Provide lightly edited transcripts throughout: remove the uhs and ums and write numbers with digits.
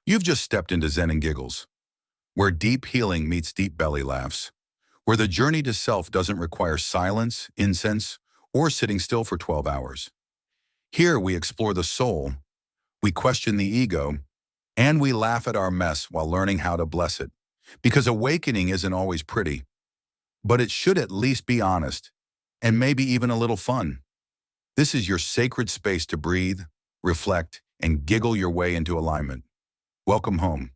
You've just stepped into Zen and Giggles, where deep healing meets deep belly laughs, where the journey to self doesn't require silence, incense, or sitting still for 12 hours. Here we explore the soul, we question the ego, and we laugh at our mess while learning how to bless it. Because awakening isn't always pretty, but it should at least be honest, and maybe even a little fun. This is your sacred space to breathe, reflect, and giggle your way into alignment. Welcome home.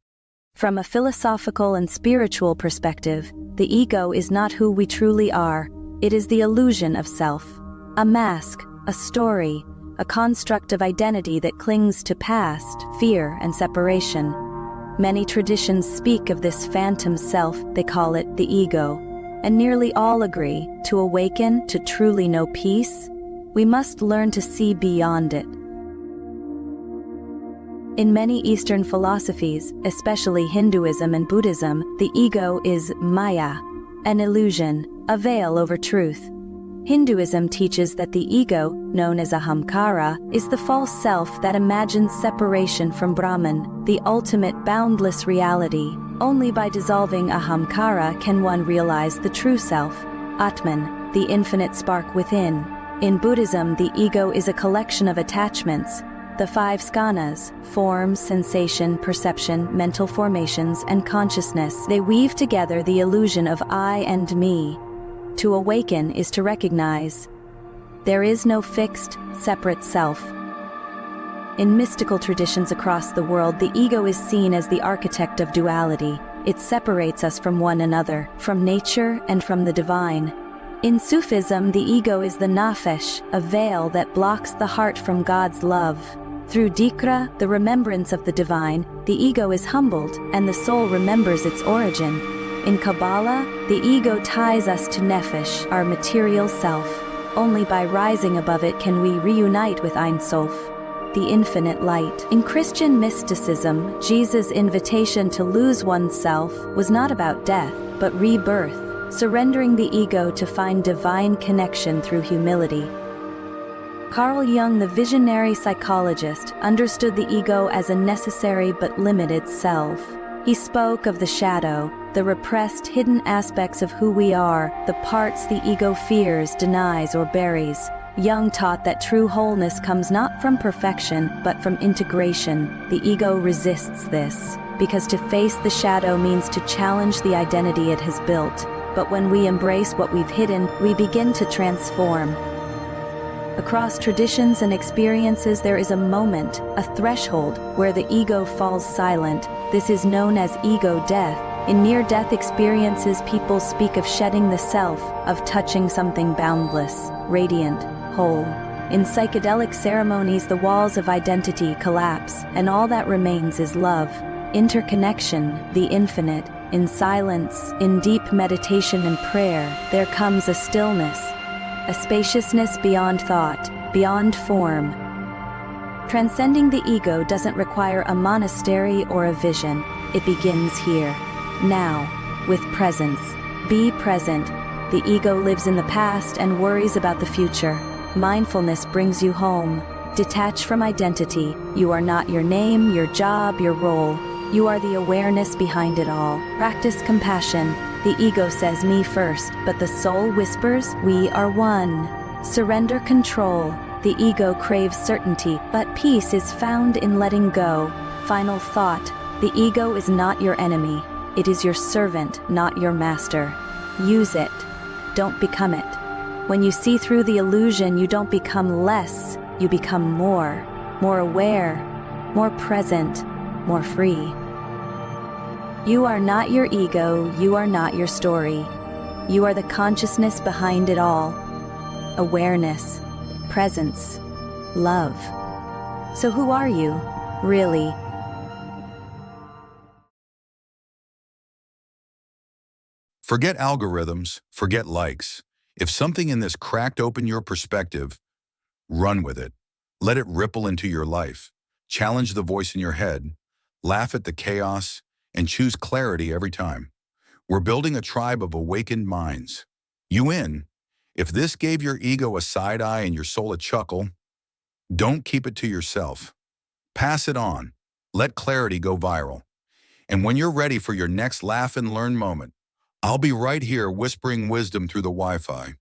From a philosophical and spiritual perspective, the ego is not who we truly are. It is the illusion of self. A mask, a story, a construct of identity that clings to past, fear, and separation. Many traditions speak of this phantom self, they call it the ego, and nearly all agree, to awaken, to truly know peace, we must learn to see beyond it. In many Eastern philosophies, especially Hinduism and Buddhism, the ego is Maya, an illusion, a veil over truth. Hinduism teaches that the ego, known as ahamkara, is the false self that imagines separation from Brahman, the ultimate boundless reality. Only by dissolving ahamkara can one realize the true self, Atman, the infinite spark within. In Buddhism, the ego is a collection of attachments, the 5 skhanas, form, sensation, perception, mental formations, and consciousness. They weave together the illusion of I and me. To awaken is to recognize there is no fixed, separate self. In mystical traditions across the world, the ego is seen as the architect of duality. It separates us from one another, from nature and from the divine. In Sufism, the ego is the nafesh, a veil that blocks the heart from God's love. Through dhikra, the remembrance of the divine, the ego is humbled, and the soul remembers its origin. In Kabbalah, the ego ties us to nefesh, our material self. Only by rising above it can we reunite with Ein Sof, the infinite light. In Christian mysticism, Jesus' invitation to lose oneself was not about death, but rebirth, surrendering the ego to find divine connection through humility. Carl Jung, the visionary psychologist, understood the ego as a necessary but limited self. He spoke of the shadow, the repressed, hidden aspects of who we are, the parts the ego fears, denies, or buries. Jung taught that true wholeness comes not from perfection, but from integration. The ego resists this, because to face the shadow means to challenge the identity it has built. But when we embrace what we've hidden, we begin to transform. Across traditions and experiences, there is a moment, a threshold, where the ego falls silent. This is known as ego death. In near-death experiences, people speak of shedding the self, of touching something boundless, radiant, whole. In psychedelic ceremonies, the walls of identity collapse, and all that remains is love, interconnection, the infinite. In silence, in deep meditation and prayer, there comes a stillness, a spaciousness beyond thought, beyond form. Transcending the ego doesn't require a monastery or a vision. It begins here, now, with presence. Be present. The ego lives in the past and worries about the future. Mindfulness brings you home. Detach from identity. You are not your name, your job, your role. You are the awareness behind it all. Practice compassion. The ego says me first, but the soul whispers, we are one. Surrender control. The ego craves certainty, but peace is found in letting go. Final thought. The ego is not your enemy. It is your servant, not your master. Use it. Don't become it. When you see through the illusion, you don't become less. You become more. More aware. More present. More free. You are not your ego, you are not your story. You are the consciousness behind it all. Awareness, presence, love. So who are you, really? Forget algorithms, forget likes. If something in this cracked open your perspective, run with it. Let it ripple into your life. Challenge the voice in your head. Laugh at the chaos, and choose clarity every time. We're building a tribe of awakened minds. You in? If this gave your ego a side eye and your soul a chuckle, don't keep it to yourself. Pass it on. Let clarity go viral. And when you're ready for your next laugh and learn moment, I'll be right here whispering wisdom through the Wi-Fi.